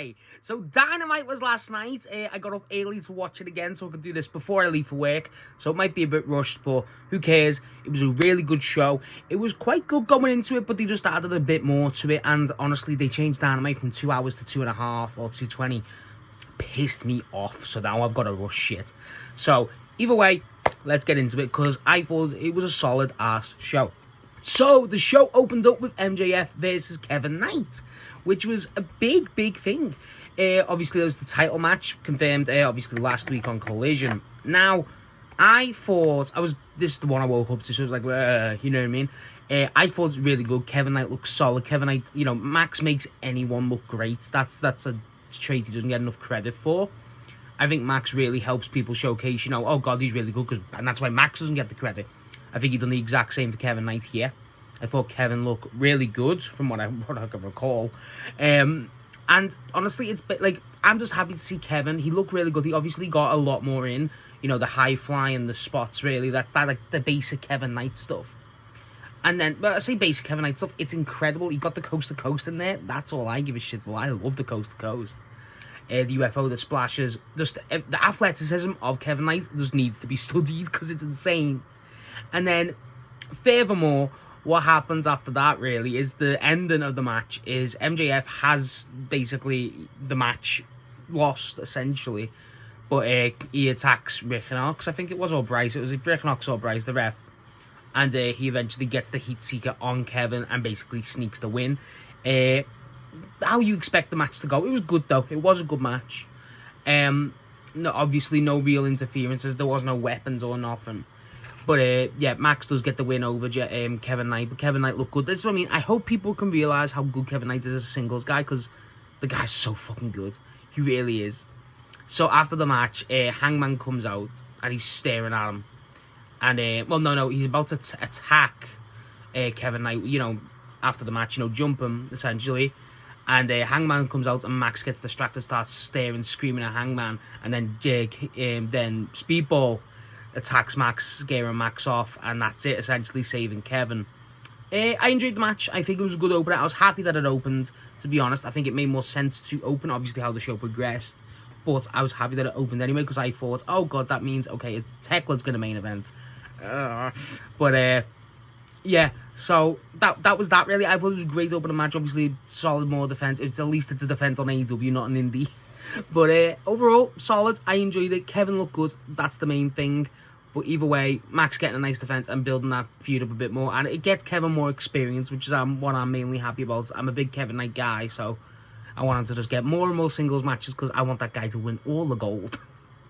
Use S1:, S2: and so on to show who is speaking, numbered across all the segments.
S1: Hi! So Dynamite was last night. I got up early to watch it again so I could do this before I leave for work. So it might be a bit rushed, but who cares? It was a really good show. It was quite good going into it, but they just added a bit more to it. And honestly, they changed Dynamite from 2 hours to 2.5 or 2:20. Pissed me off, so now I've got to rush shit. So either way, let's get into it because I thought it was a solid ass show. So the show opened up with MJF versus Kevin Knight, which was a big thing. Obviously, it was the title match confirmed. Obviously, last week on Collision. Now, I thought this is the one I woke up to, so I was like, you know what I mean? I thought it was really good. Kevin Knight looked solid. Kevin Knight, Max makes anyone look great. That's a trait he doesn't get enough credit for. I think Max really helps people showcase, oh God, he's really good, and that's why Max doesn't get the credit. I think he done the exact same for Kevin Knight here. I thought Kevin looked really good from what I can recall. And honestly, it's like, I'm just happy to see Kevin. He looked really good. He obviously got a lot more in, the high fly and the spots, really, that like the basic Kevin Knight stuff. And then, I say basic Kevin Knight stuff, it's incredible. He got the coast to coast in there. That's all I give a shit for. I love the coast to coast. The UFO, the splashes, just the athleticism of Kevin Knight just needs to be studied because it's insane. And then, furthermore, what happens after that, really, is the ending of the match is MJF has basically the match lost, essentially. But he attacks Rickenhawks, I think it was, or Bryce. It was Rickenhawks or Bryce, the ref. And he eventually gets the Heat Seeker on Kevin and basically sneaks the win. How you expect the match to go? It was good, though. It was a good match. No, obviously, no real interferences. There was no weapons or nothing. But, yeah, Max does get the win over Kevin Knight. But Kevin Knight looked good. That's what I mean. I hope people can realise how good Kevin Knight is as a singles guy. Because the guy's so fucking good. He really is. So, after the match, Hangman comes out. And he's staring at him. And, he's about to attack Kevin Knight, after the match, jump him, essentially. And Hangman comes out and Max gets distracted, starts staring, screaming at Hangman. And then then Speedball attacks Max, scaring Max off. And that's it, essentially saving Kevin. I enjoyed the match. I think it was a good opener. I was happy that it opened, to be honest. I think it made more sense to open, obviously, how the show progressed. But I was happy that it opened anyway, because I thought, oh God, that means, okay, Tekla's going to main event. Yeah, so that was that, really. I thought it was a great opening match. Obviously, solid, more defense. At least it's a defense on AEW, not an indie. But overall, solid. I enjoyed it. Kevin looked good. That's the main thing. But either way, Max getting a nice defense and building that feud up a bit more. And it gets Kevin more experience, which is what I'm mainly happy about. I'm a big Kevin Knight guy, so I want him to just get more and more singles matches because I want that guy to win all the gold.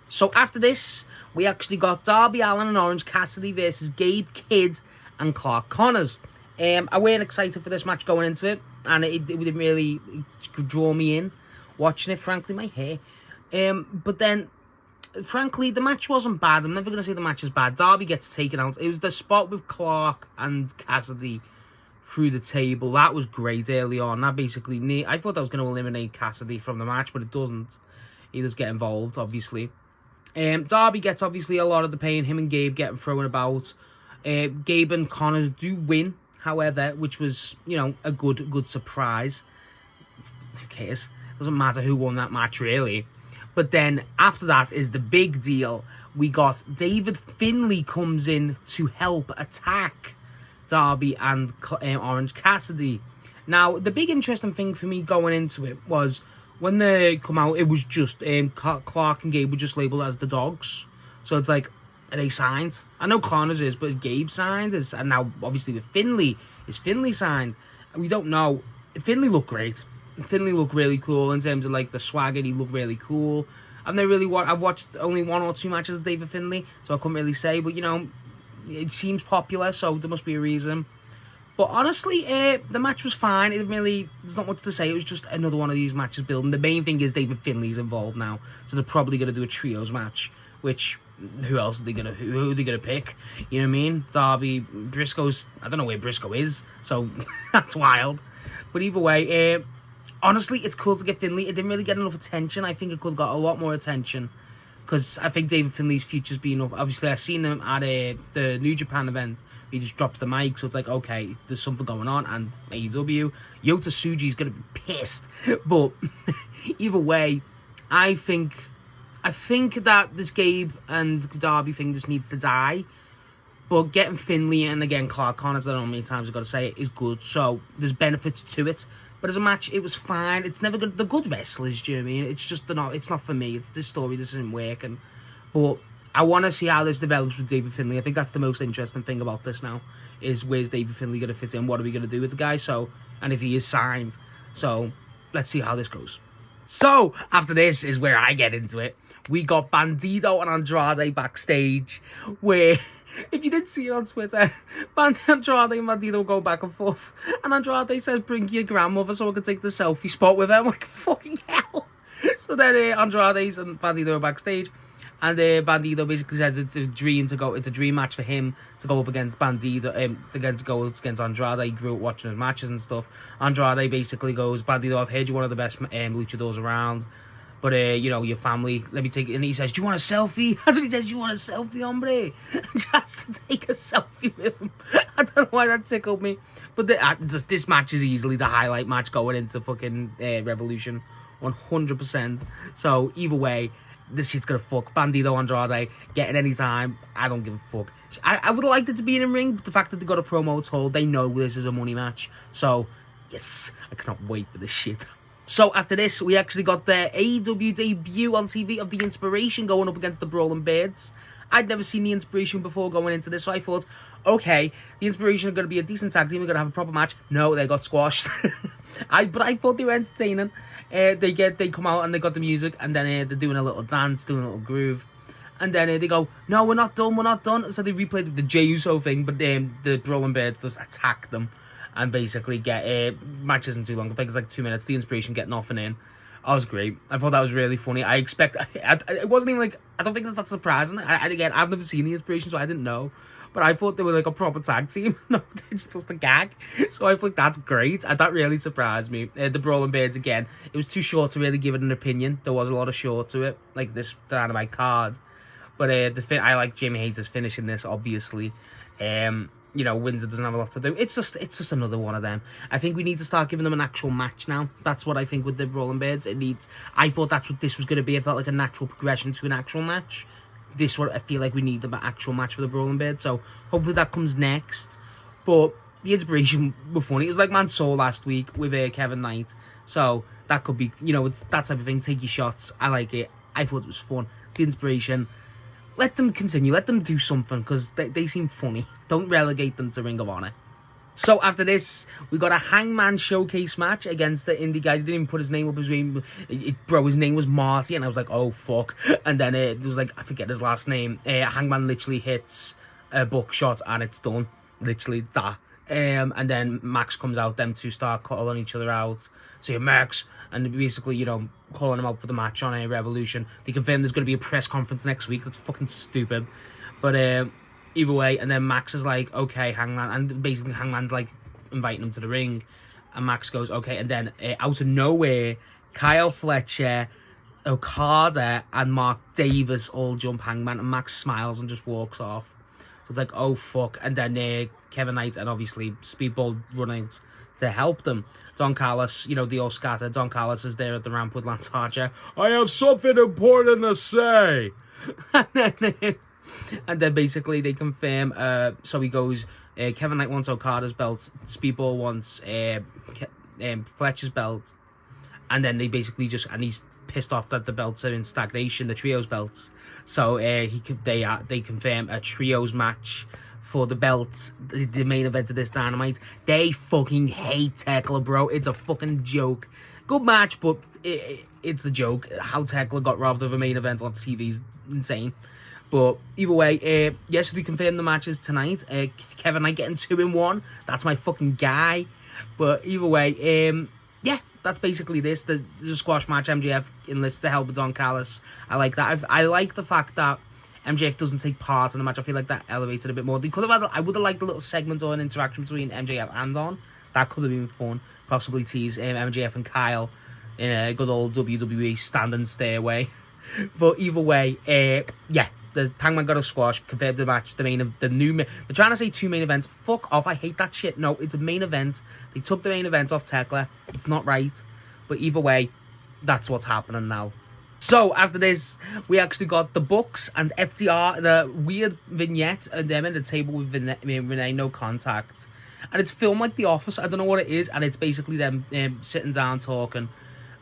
S1: So after this, we actually got Darby Allin and Orange Cassidy versus Gabe Kidd and Clark Connors. I weren't excited for this match going into it, and it didn't really draw me in watching it, frankly, my hair. But then, frankly, the match wasn't bad. I'm never going to say the match is bad. Darby gets taken out. It was the spot with Clark and Cassidy through the table. That was great early on. That basically, I thought that was going to eliminate Cassidy from the match, but it doesn't. He does get involved, obviously. Darby gets, obviously, a lot of the pain. Him and Gabe getting thrown about. Gabe and Connors do win, however, which was, a good surprise. Who cares? Doesn't matter who won that match, really. But then, after that is the big deal. We got David Finlay comes in to help attack Darby and Orange Cassidy. Now, the big interesting thing for me going into it was when they come out, it was just Clark and Gabe were just labelled as the dogs. So it's like, are they signed? I know Connors is, but is Gabe signed? And now, obviously, with Finlay, is Finlay signed? We don't know. Finlay looked great. Finlay looked really cool in terms of, like, the swagger. He looked really cool. I've watched only 1 or 2 matches of David Finlay, so I couldn't really say. But, it seems popular, so there must be a reason. But honestly, the match was fine. There's not much to say. It was just another one of these matches building. The main thing is David Finlay's involved now, so they're probably going to do a trios match. Which, who else are they gonna? Who are they gonna pick? You know what I mean? Darby, Briscoe's. I don't know where Briscoe is, so that's wild. But either way, honestly, it's cool to get Finlay. It didn't really get enough attention. I think it could have got a lot more attention. Because I think David Finlay's future's been up. Obviously, I've seen him at the New Japan event. He just drops the mic, so it's like, okay, there's something going on. And AEW, Yota Tsuji's going to be pissed. But either way, I think that this Gabe and Darby thing just needs to die. But getting Finlay and again Clark Connors, I don't know how many times I've got to say it, is good. So there's benefits to it. But as a match, it was fine. It's never good. They're good wrestlers, do you know what I mean? It's just it's not for me. It's this story. This isn't working. But I want to see how this develops with David Finlay. I think that's the most interesting thing about this now, is where's David Finlay going to fit in? What are we going to do with the guy? So, and if he is signed. So, let's see how this goes. So, after this is where I get into it. We got Bandido and Andrade backstage, where, if you didn't see it on Twitter, Andrade and Bandido go back and forth. And Andrade says, bring your grandmother so I can take the selfie spot with her. I'm like, fucking hell. So then Andrade and Bandido are backstage. And Bandido basically says it's a dream match for him to go up against Bandido, to go against Andrade. He grew up watching his matches and stuff. Andrade basically goes, Bandido, I've heard you're one of the best luchadors around. But, your family, let me take it. And he says, do you want a selfie? That's what he says, you want a selfie, hombre? Just to take a selfie with him. I don't know why that tickled me. But this match is easily the highlight match going into fucking Revolution. 100%. So, either way, this shit's gonna fuck. Bandido, Andrade, getting any time. I don't give a fuck. I would have liked it to be in a ring, but the fact that they got a promo told, they know this is a money match. So, yes, I cannot wait for this shit. So, after this, we actually got the AEW debut on TV of The Inspiration going up against the Brawling Birds. I'd never seen The Inspiration before going into this, so I thought, okay, The Inspiration are going to be a decent tag team, we're going to have a proper match. No, they got squashed. But I thought they were entertaining. They come out and they got the music, and then they're doing a little dance, doing a little groove. And then they go, no, we're not done. So they replayed the Jey Uso thing, but the Brawling Birds just attack them and basically get match isn't too long. I think it's like 2 minutes. The Inspiration get nothing in. That was great. I thought that was really funny. It wasn't even like, I don't think that's surprising. Again, I've never seen The Inspiration, so I didn't know. But I thought they were like a proper tag team. No, it's just a gag. So I thought that's great. That really surprised me. The Brawling Birds, again, it was too short to really give it an opinion. There was a lot of short to it, like this Dynamite card. But I like Jamie Hayter's finishing this, obviously. Windsor doesn't have a lot to do. It's just another one of them. I think we need to start giving them an actual match now. That's what I think with the Brawling Birds. I thought that's what this was going to be. It felt like a natural progression to an actual match. This one, I feel like we need the actual match for the Brawling Birds. So hopefully that comes next. But the Inspiration were funny. It was like Mansoor last week with Kevin Knight. So that could be, it's that type of thing. Take your shots. I like it. I thought it was fun. The Inspiration, let them continue. Let them do something because they seem funny. Don't relegate them to Ring of Honor. So after this, we got a Hangman Showcase match against the indie guy. He didn't even put his name up. His name was Marty, and I was like, oh fuck. And then it was like, I forget his last name. Hangman literally hits a buckshot, and it's done. Literally that. And then Max comes out. Them two start calling each other out. So you're Max, and basically, calling him out for the match on a Revolution. They confirm there's going to be a press conference next week. That's fucking stupid. But either way, and then Max is like, okay, Hangman, and basically Hangman's like inviting him to the ring, and Max goes, okay, and then out of nowhere, Kyle Fletcher, Okada, and Mark Davis all jump Hangman, and Max smiles and just walks off. So it's like, oh fuck, and then Kevin Knight and obviously Speedball run out to help them. Don Callis, they all scatter. Don Callis is there at the ramp with Lance Archer. I have something important to say. And then basically they confirm, so he goes, Kevin Knight wants Okada's belt, Speedball wants Fletcher's belt, and then they basically and he's pissed off that the belts are in stagnation, the trios belts, so they confirm a trios match for the belts, the main event of this Dynamite. They fucking hate Tekla, bro. It's a fucking joke. Good match, but it's a joke. How Tekla got robbed of a main event on TV is insane. But either way, yes, we confirmed the matches tonight. Kevin Knight getting 2 in 1. That's my fucking guy. But either way, yeah, that's basically this. The squash match, MJF enlists the help of Don Callis. I like that. I like the fact that MJF doesn't take part in the match. I feel like that elevated a bit more. I would have liked a little segment or an interaction between MJF and Don. That could have been fun. Possibly tease MJF and Kyle in a good old WWE stand and stay away. But either way, yeah. The Hangman got a squash, confirmed the match, they're trying to say 2 main events. Fuck off, I hate that shit. No, it's a main event. They took the main event off Tekla. It's not right. But either way, that's what's happening now. So after this, we actually got the Bucks and FTR, the weird vignette, and them at the table with Renee, no contact. And it's filmed like The Office. I don't know what it is, and it's basically them sitting down talking,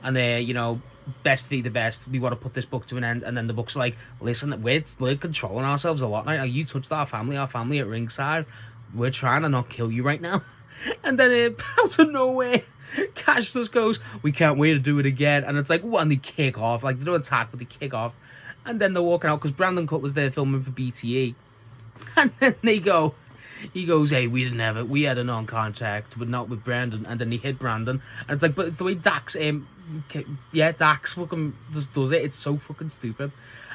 S1: and they're, best be the best. We want to put this book to an end. And then the Bucks are like, listen, we're controlling ourselves a lot now. You touched our family at ringside. We're trying to not kill you right now. And then out of nowhere, Cash just goes, we can't wait to do it again. And it's like, what? And they kick off. Like, they don't attack, but they kick off. And then they're walking out because Brandon Cutler's there filming for BTE. And then he goes, hey, we had a non-contact, but not with Brandon. And then he hit Brandon. And it's like, but it's the way Dax, Dax fucking just does it. It's so fucking stupid.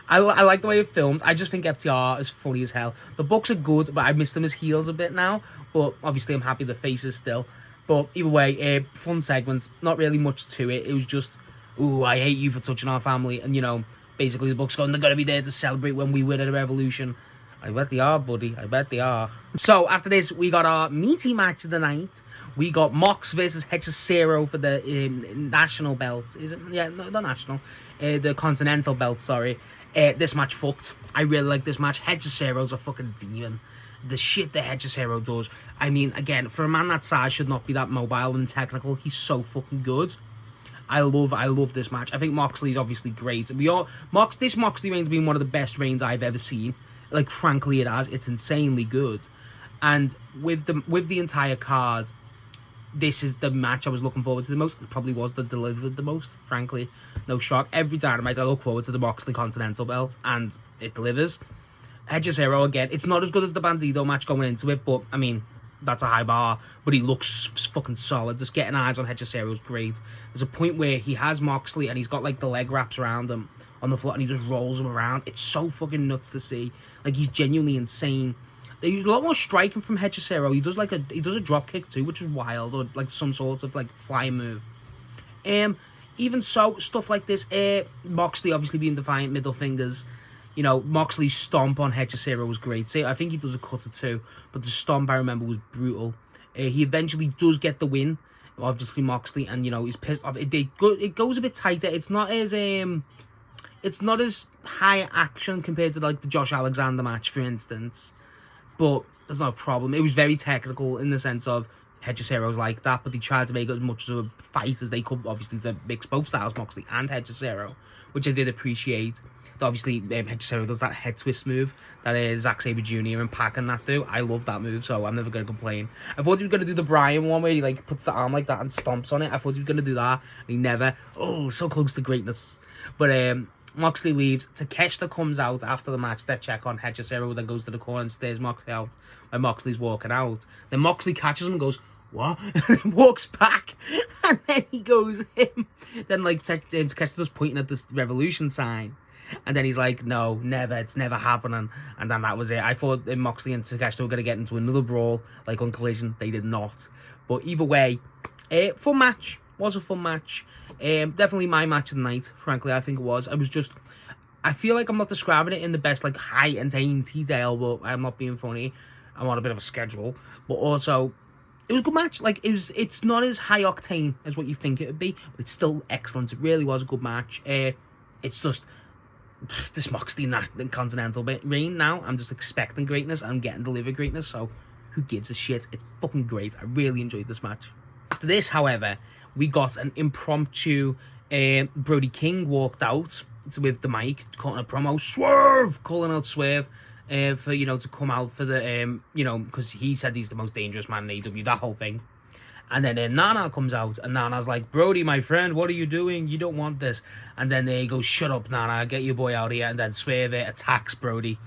S1: I like the way it filmed. I just think FTR is funny as hell. The Bucks are good, but I miss them as heels a bit now. But obviously I'm happy the faces still. But either way, fun segment. Not really much to it. It was just, ooh, I hate you for touching our family. And, basically the Bucks going, they're going to be there to celebrate when we win at a Revolution. I bet they are, buddy. I bet they are. So, after this, we got our meaty match of the night. We got Mox versus Hechicero for the national belt. Is it? Yeah, no, not national. The continental belt, sorry. This match fucked. I really like this match. Hechicero's a fucking demon. The shit that Hechicero does. I mean, again, for a man that size should not be that mobile and technical. He's so fucking good. I love this match. I think Moxley's obviously great. This Moxley reign's been one of the best reigns I've ever seen. Like, frankly, it has. It's insanely good. And with the entire card, this is the match I was looking forward to the most. It probably was the delivered the most, frankly. No shock. Every Dynamite, I look forward to the Moxley Continental belt, and it delivers. Hechicero, again, it's not as good as the Bandido match going into it, but, I mean, that's a high bar. But he looks fucking solid. Just getting eyes on Hechicero is great. There's a point where he has Moxley, and he's got, like, the leg wraps around him on the floor, and he just rolls him around. It's so fucking nuts to see. Like, he's genuinely insane. There's a lot more striking from Hechicero. He does a drop kick too, which is wild, or like some sort of like flying move. Even so, stuff like this. Moxley obviously being defiant, middle fingers. Moxley's stomp on Hechicero was great. See, I think he does a cut or two, but the stomp I remember was brutal. He eventually does get the win. Obviously Moxley, and he's pissed off. It goes a bit tighter. It's not as high action compared to like the Josh Alexander match, for instance. But there's no problem. It was very technical in the sense of Hechicero's like that, but they tried to make it as much of a fight as they could, obviously, to mix both styles, Moxley and Hechicero, which I did appreciate. Obviously, Hechicero does that head twist move that Zack Sabre Jr. and Pac and that do. I love that move, so I'm never going to complain. I thought he was going to do the Bryan one where he like puts the arm like that and stomps on it. I thought he was going to do that, and he never. Oh, so close to greatness. But Moxley leaves. Takeshita comes out after the match. They check on Hechicero, then goes to the corner and stares Moxley out when Moxley's walking out. Then Moxley catches him and goes, what? And then walks back. And then he goes, then like Takeshita's pointing at this Revolution sign. And then he's like, no, never, it's never happening. And then that was it. I thought Moxley and Takeshita were going to get into another brawl, like on Collision. They did not. But either way, fun match. Was a fun match. Definitely my match of the night, frankly, I think it was. I feel like I'm not describing it in the best, like, high-end detail, but I'm not being funny. I'm on a bit of a schedule. But also, it was a good match. Like, it's not as high-octane as what you think it would be, but it's still excellent. It really was a good match. It's just, this Moxley Continental reign now, I'm just expecting greatness. I'm getting delivered greatness, so who gives a shit? It's fucking great. I really enjoyed this match. After this, however, we got an impromptu Brody King walked out with the mic, cutting a promo. Swerve! Calling out Swerve for, to come out for the, because he said he's the most dangerous man in AEW, that whole thing. And then Nana comes out, and Nana's like, Brody, my friend, what are you doing? You don't want this. And then he goes, shut up, Nana, get your boy out of here. And then Swerve attacks Brody,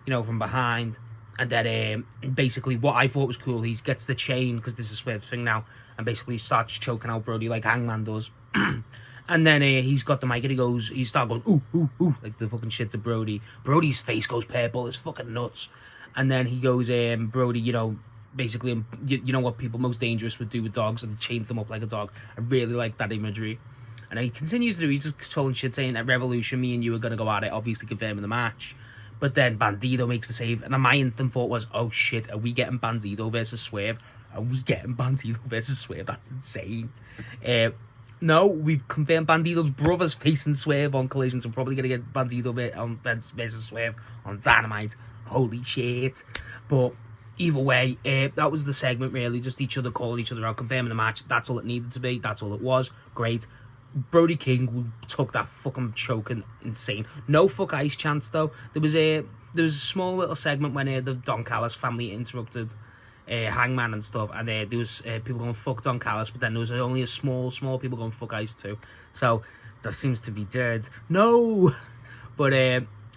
S1: from behind. And then basically what I thought was cool, he gets the chain, because this is Swerve's thing now, and basically starts choking out Brody like Hangman does. And then he's got the mic and he starts going, ooh, ooh, ooh, like the fucking shit to Brody. Brody's face goes purple, it's fucking nuts. And then he goes, Brody, basically, you know what people most dangerous would do with dogs, and chains them up like a dog. I really like that imagery. And then he continues to do, he's just telling shit, saying at Revolution, me and you are going to go at it, obviously confirming the match. But then Bandido makes the save, and my instant thought was, oh shit, are we getting Bandido versus Swerve? Are we getting Bandido versus Swerve? That's insane. No, we've confirmed Bandido's brothers facing Swerve on Collision, so we're probably going to get Bandido versus Swerve on Dynamite. Holy shit. But either way, that was the segment, really. Just each other calling each other out, confirming the match. That's all it needed to be. That's all it was. Great. Brody King took that fucking choking insane. No fuck ice chance, though. There was a small little segment when the Don Callis family interrupted Hangman and stuff, and there was people going fuck Don Callis, but then there was only a small people going fuck Ice too. So that seems to be dead. No, but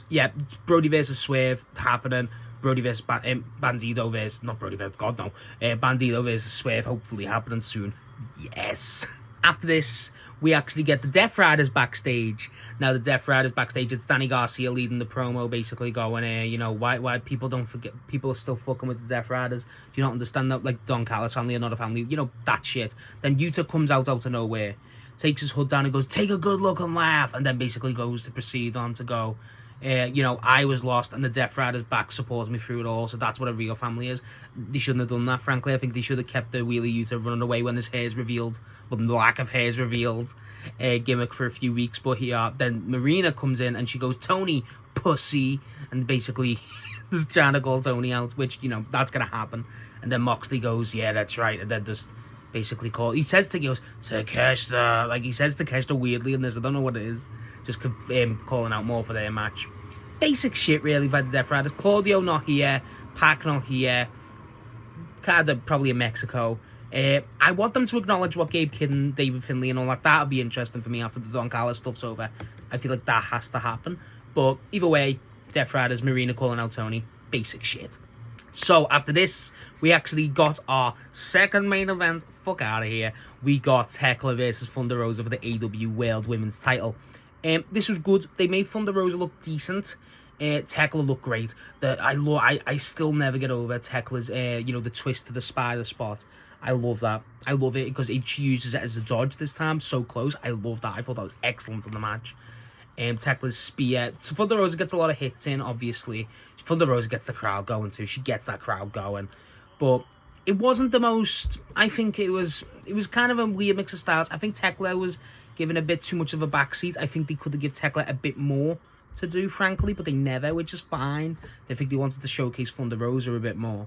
S1: yeah, Brody versus Swerve happening. Brody versus Bandido versus not Brody versus God no, Bandido versus Swerve hopefully happening soon. Yes. After this, we actually get the Death Riders backstage. Now, the Death Riders backstage, it's Danny Garcia leading the promo, basically going, you know, why people don't forget, people are still fucking with the Death Riders. Do you not understand that, like, Don Callis family are not a family? You know, that shit. Then Yuta comes out of nowhere, takes his hood down and goes, take a good look and laugh, and then basically goes to proceed on to go, you know, I was lost and the Death Riders back supports me through it all, so that's what a real family is. They shouldn't have done that, frankly. I think they should have kept the Wheelie Yuta running away when his hair's revealed, but the lack of hair's revealed, gimmick for a few weeks. But here, then Marina comes in and she goes, Tony, pussy, and basically is trying to call Tony out, which, you know, that's going to happen. And then Moxley goes, yeah, that's right, and then just basically he says Takeshita, like he says Takeshita weirdly in this, I don't know what it is. Just calling out more for their match. Basic shit, really, by the Death Riders. Claudio not here. Pac not here. Carter probably in Mexico. I want them to acknowledge what Gabe Kidd and David Finlay and all that. That'll be interesting for me after the Don Callis stuff's over. I feel like that has to happen. But either way, Death Riders, Marina calling out Tony. Basic shit. So after this, we actually got our second main event. Fuck out of here. We got Tekla versus Thunder Rosa for the AEW World Women's title. This was good. They made Thunder Rosa look decent. Tekla looked great. I still never get over Tekla's, you know, the twist to the spider spot. I love that. I love it because she uses it as a dodge this time. So close. I love that. I thought that was excellent in the match. Tekla's spear. So Thunder Rosa gets a lot of hits in, obviously. Thunder Rosa gets the crowd going too. She gets that crowd going. But it wasn't the most... I think it was kind of a weird mix of styles. I think Tekla was given a bit too much of a backseat. I think they could have given Tekla a bit more to do, frankly, but they never, which is fine. I think they wanted to showcase Thunder Rosa a bit more.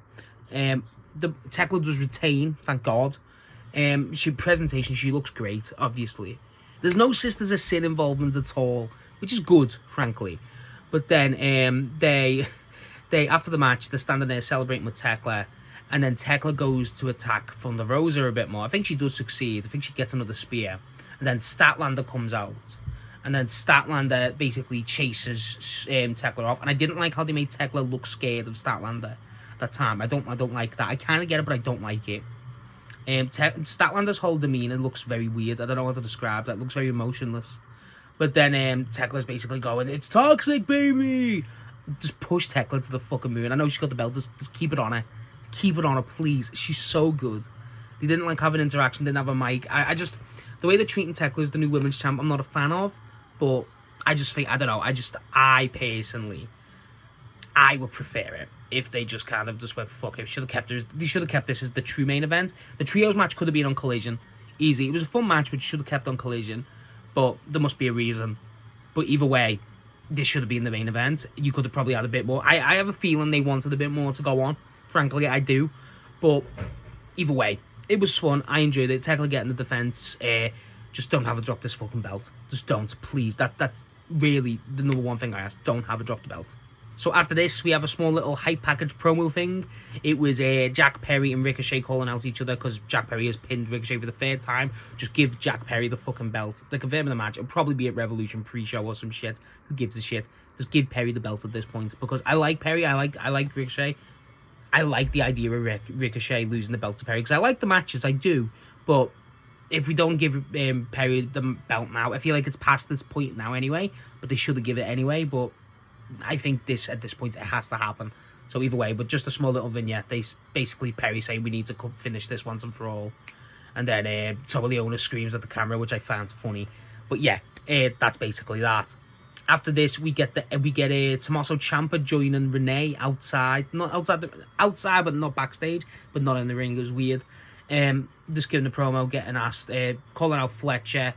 S1: The Tekla does retain, thank God. She looks great, obviously. There's no Sisters of Sin involvement at all, which is good, frankly. But then they after the match, they're standing there celebrating with Tekla, and then Tekla goes to attack Thunder Rosa a bit more. I think she does succeed. I think she gets another spear. And then Statlander comes out. And then Statlander basically chases Tekla off. And I didn't like how they made Tekla look scared of Statlander at that time. I don't like that. I kind of get it, but I don't like it. Statlander's whole demeanor looks very weird. I don't know how to describe that. It looks very emotionless. But then Tekla's basically going, it's toxic, baby! Just push Tekla to the fucking moon. I know she's got the belt. Just keep it on her. Keep it on her, please. She's so good. They didn't like have an interaction. Didn't have a mic. I just... The way they're treating Tekla as the new women's champ, I'm not a fan of. But I just think, I don't know, I personally, I would prefer it if they just kind of just went, fuck it. They should have kept this as the true main event. The trios match could have been on Collision. Easy. It was a fun match, but should have kept on Collision. But there must be a reason. But either way, this should have been the main event. You could have probably had a bit more. I have a feeling they wanted a bit more to go on. Frankly, I do. But either way, it was fun. I enjoyed it. Tekla getting the defense. Just don't have her drop this fucking belt. Just don't, please. That's really the number one thing I ask. Don't have her drop the belt. So after this, we have a small little hype package promo thing. It was Jack Perry and Ricochet calling out each other because Jack Perry has pinned Ricochet for the third time. Just give Jack Perry the fucking belt. They're confirming the match. It'll probably be at Revolution pre-show or some shit. Who gives a shit? Just give Perry the belt at this point because I like Perry. I like Ricochet. I like the idea of Ricochet losing the belt to Perry because I like the matches. I do, but if we don't give Perry the belt now, I feel like it's past this point now anyway, but they should have given it anyway, but I think at this point, it has to happen. So either way, but just a small little vignette, they basically, Perry saying we need to finish this once and for all, and then Toa Leona screams at the camera, which I found funny, but yeah, that's basically that. After this, we get Tommaso Ciampa joining Renee outside, but not backstage, but not in the ring. It was weird. Just giving the promo, getting asked, calling out Fletcher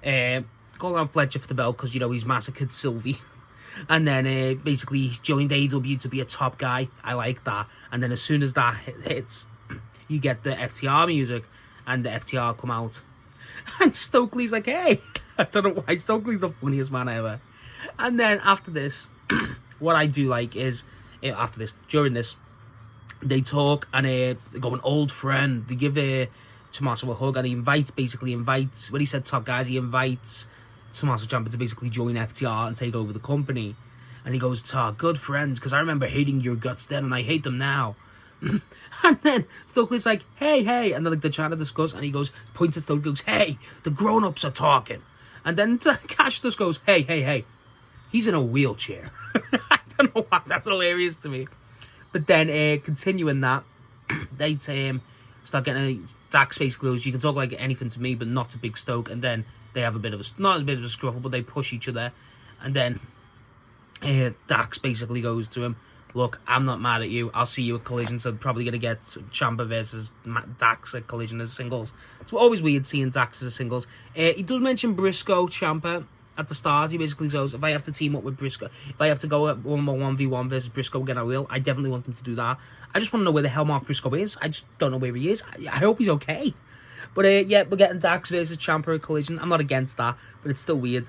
S1: for the belt because, you know, he's massacred Sylvie. And then basically he joined AEW to be a top guy. I like that. And then as soon as that hits, you get the FTR music, and the FTR come out. And Stokely's like, hey. I don't know why. Stokely's the funniest man ever. And then after this, what I do like is, during this, they talk, and they go an old friend. They give Tommaso a hug, and he invites, when he said top guys, he invites Tommaso Ciampa to basically join FTR and take over the company. And he goes, good friends, because I remember hating your guts then, and I hate them now. And then Stokely's like, hey, and then like they're trying to discuss, and he goes, points at Stokely, goes, hey, the grown-ups are talking. And then Cash just goes, hey, he's in a wheelchair. I don't know why, that's hilarious to me. But then continuing that, they start getting Dax basically goes, you can talk like anything to me, but not to Big Stoke. And then they have not a bit of a scuffle, but they push each other. And then Dax basically goes to him, look, I'm not mad at you. I'll see you at Collision. So probably going to get Ciampa versus Dax at Collision as singles. It's always weird seeing Dax as singles. He does mention Briscoe Ciampa at the start. He basically goes, if I have to team up with Briscoe, if I have to go at 1v1 versus Briscoe again, I will. I definitely want them to do that. I just want to know where the hell Mark Briscoe is. I just don't know where he is. I hope he's okay. But yeah, we're getting Dax versus Ciampa at Collision. I'm not against that, but it's still weird.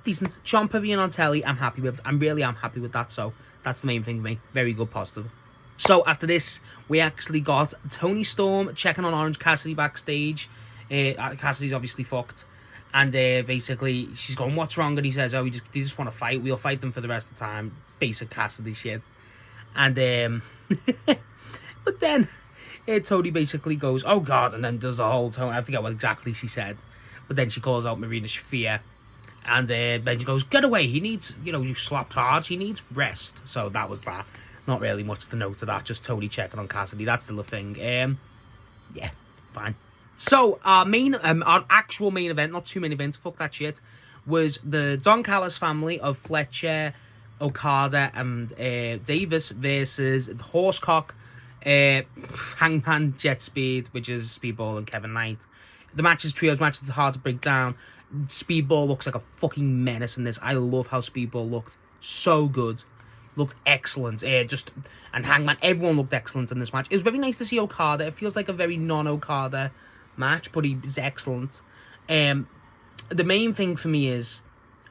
S1: Decent. Ciampa being on telly, I'm happy with. I'm happy with that. So that's the main thing for me. Very good, positive. So after this, we actually got Toni Storm checking on Orange Cassidy backstage. Cassidy's obviously fucked, and basically she's going, "What's wrong?" And he says, "Oh, they just want to fight. We'll fight them for the rest of the time." Basic Cassidy shit. And but then Toni basically goes, "Oh God," and then does the whole Toni. I forget what exactly she said, but then she calls out Marina Shafir. And then she goes, get away, he needs, you slapped hard, he needs rest. So that was that. Not really much to note to that, just Toni checking on Cassidy, that's still a thing. Yeah, fine. So, our actual main event, not two main events, fuck that shit, was the Don Callis family of Fletcher, Okada, and Davis versus Horsecock, Hangman, Jet Speed, which is Speedball, and Kevin Knight. The match is trios, matches are hard to break down. Speedball looks like a fucking menace in this. I love how Speedball looked. So good. Looked excellent. And Hangman, everyone looked excellent in this match. It was very nice to see Okada. It feels like a very non-Okada match, but he was excellent. The main thing for me is,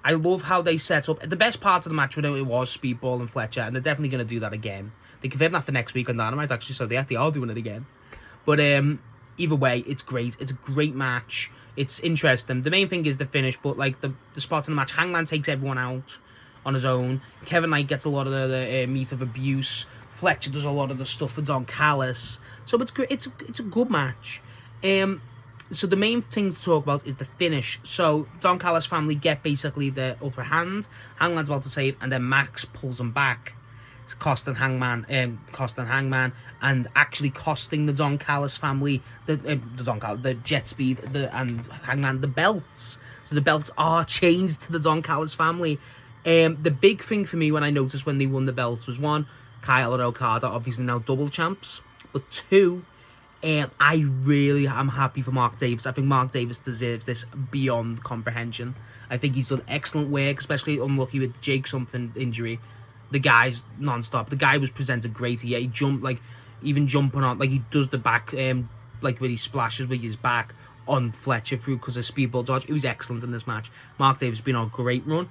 S1: I love how they set up. The best part of the match, it was Speedball and Fletcher, and they're definitely going to do that again. They confirmed that for next week on Dynamite, actually, so they actually are doing it again. But either way, it's great. It's a great match. It's interesting. The main thing is the finish, but like the spots in the match, Hangman takes everyone out on his own. Kevin Knight gets a lot of the meat of abuse. Fletcher does a lot of the stuff for Don Callis. So it's great. It's a good match. So the main thing to talk about is the finish. So Don Callis family get basically the upper hand. Hangman's about to save, and then Max pulls him back. It's costing Hangman, and actually costing the Don Callis family, the Jet Speed, and Hangman the belts. So the belts are changed to the Don Callis family. The big thing for me when I noticed when they won the belts was, one, Kyle and Okada obviously now double champs, but two, I really am happy for Mark Davis. I think Mark Davis deserves this beyond comprehension. I think he's done excellent work, especially unlucky with the Jake something injury. The guy's non-stop. The guy was presented great. He jumped, even jumping on, he does the back, when he splashes with his back on Fletcher through because of Speedball dodge. It was excellent in this match. Mark Davis has been on a great run.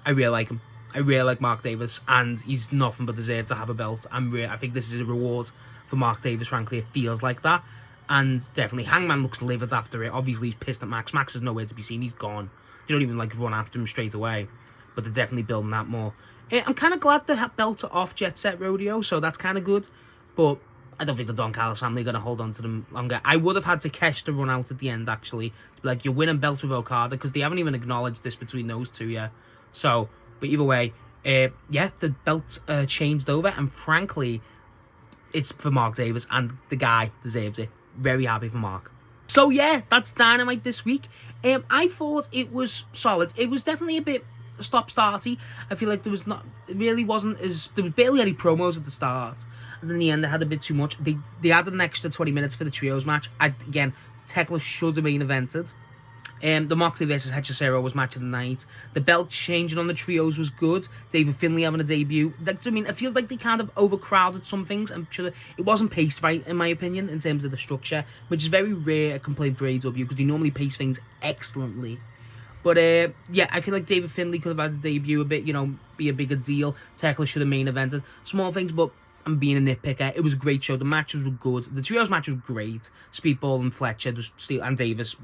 S1: I really like him. I really like Mark Davis, and he's nothing but deserved to have a belt. I think this is a reward for Mark Davis, frankly. It feels like that. And definitely, Hangman looks livid after it. Obviously, he's pissed at Max. Max is nowhere to be seen. He's gone. They don't even, run after him straight away. But they're definitely building that more. I'm kind of glad the belts are off Jet Set Rodeo, so that's kind of good. But I don't think the Don Callis family are going to hold on to them longer. I would have had to catch the run out at the end, actually. You're winning belts with Okada, because they haven't even acknowledged this between those two yet. So, but either way, yeah, the belts changed over, and frankly, it's for Mark Davis, and the guy deserves it. Very happy for Mark. So yeah, that's Dynamite this week. I thought it was solid. It was definitely a bit stop-starty. I feel like it really wasn't as, there was barely any promos at the start. And in the end, they had a bit too much. They added an extra 20 minutes for the trios match. Again, Tekla should have been evented. The Moxley versus Hechicero was match of the night. The belt changing on the trios was good. David Finlay having a debut. I mean, it feels like they kind of overcrowded some things. I'm sure it wasn't paced right, in my opinion, in terms of the structure, which is very rare a complaint for AEW because they normally pace things excellently. But yeah, I feel like David Finlay could have had his debut a bit, be a bigger deal. Tekla should have main evented. Small things, but I'm being a nitpicker. It was a great show. The matches were good. The trios match was great. Speedball and Fletcher, and Davis,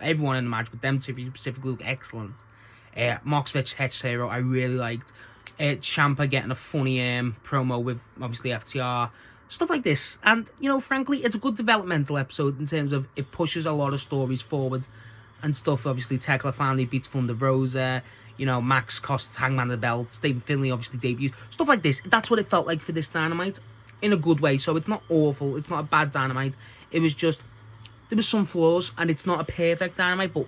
S1: everyone in the match, but them two specifically look excellent. Mox vs Hechicero, I really liked. Ciampa getting a funny promo with, obviously, FTR. Stuff like this. And, frankly, it's a good developmental episode in terms of it pushes a lot of stories forward and stuff. Obviously, Tekla finally beats Thunder Rosa. Max costs Hangman the belt. David Finlay obviously debuts. Stuff like this. That's what it felt like for this Dynamite. In a good way. So it's not awful. It's not a bad Dynamite. It was just, there was some flaws. And it's not a perfect Dynamite. But,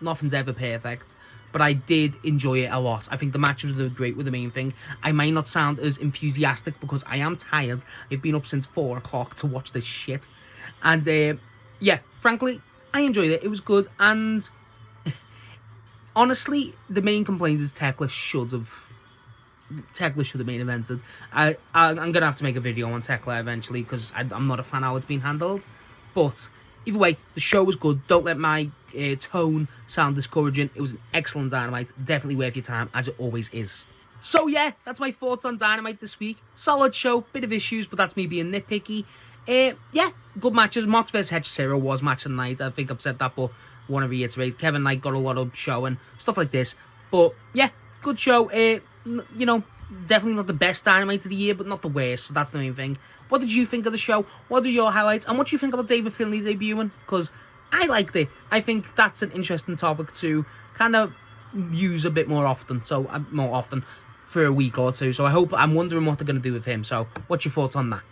S1: nothing's ever perfect. But I did enjoy it a lot. I think the matches were great, were the main thing. I might not sound as enthusiastic because I am tired. I've been up since 4 o'clock to watch this shit. And, yeah, frankly, I enjoyed it. It was good. And honestly, the main complaint is Tekla should have main evented. I'm going to have to make a video on Tekla eventually because I'm not a fan of how it's been handled. But either way, the show was good. Don't let my tone sound discouraging. It was an excellent Dynamite. Definitely worth your time, as it always is. So yeah, that's my thoughts on Dynamite this week. Solid show, bit of issues, but that's me being nitpicky. Yeah, good matches. Mox vs Hechicero was match of the night. I think I've said that, but want to reiterate. Kevin Knight got a lot of showing, stuff like this. But yeah, good show. Definitely not the best Dynamite of the year, but not the worst. So that's the main thing. What did you think of the show? What are your highlights? And what do you think about David Finlay debuting? Because I liked it. I think that's an interesting topic to kind of use a bit more often. So more often for a week or two. So I'm wondering what they're going to do with him. So what's your thoughts on that?